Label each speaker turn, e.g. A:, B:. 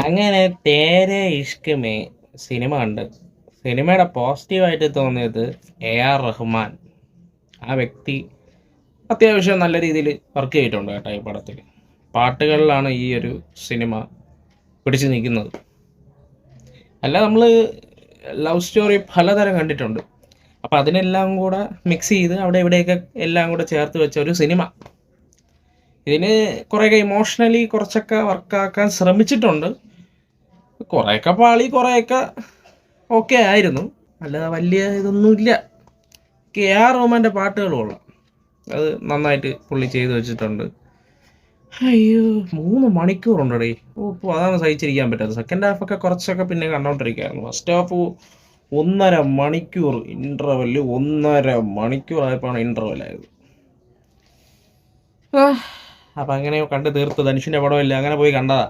A: അങ്ങനെ തേരെ ഇഷ്ക് സിനിമ കണ്ട് സിനിമയുടെ പോസിറ്റീവായിട്ട് തോന്നിയത് AR റഹ്മാൻ. ആ വ്യക്തി അത്യാവശ്യം നല്ല രീതിയിൽ വർക്ക് ചെയ്തിട്ടുണ്ട് കേട്ടോ ഈ പടത്തിൽ. പാട്ടുകളിലാണ് ഈ ഒരു സിനിമ പിടിച്ചു നിൽക്കുന്നത്. അല്ല, നമ്മൾ ലവ് സ്റ്റോറി പലതരം കണ്ടിട്ടുണ്ട്. അപ്പോൾ അതിനെല്ലാം കൂടെ മിക്സ് ചെയ്ത് അവിടെ ഇവിടെയൊക്കെ എല്ലാം കൂടെ ചേർത്ത് വെച്ച ഒരു സിനിമ. ഇതിന് കുറേയൊക്കെ ഇമോഷണലി കുറച്ചൊക്കെ വർക്കാക്കാൻ ശ്രമിച്ചിട്ടുണ്ട്. കുറേയൊക്കെ പാളി, കുറേയൊക്കെ ഓക്കെ ആയിരുന്നു. അല്ലാതെ വലിയ ഇതൊന്നുമില്ല. റഹ്മാൻ്റെ പാട്ടുകൾ കൊള്ളാം, അത് നന്നായിട്ട് പുള്ളി ചെയ്ത് വെച്ചിട്ടുണ്ട്. അയ്യോ, 3 മണിക്കൂറുണ്ടടേ. ഇപ്പോൾ അതാണ് സഹിച്ചിരിക്കാൻ പറ്റാത്തത്. സെക്കൻഡ് ഹാഫൊക്കെ കുറച്ചൊക്കെ പിന്നെ കണ്ടോണ്ടിരിക്കുകയായിരുന്നു. ഫസ്റ്റ് ഹാഫ് 1.5 മണിക്കൂർ ഇൻ്റർവെല്, 1.5 മണിക്കൂറായപ്പോഴാണ് ഇൻ്റർവെല്ലായത്. അപ്പം അങ്ങനെ കണ്ട് തീർത്ത്. ധനുഷിൻ്റെ പടമില്ല, അങ്ങനെ പോയി കണ്ടതാ.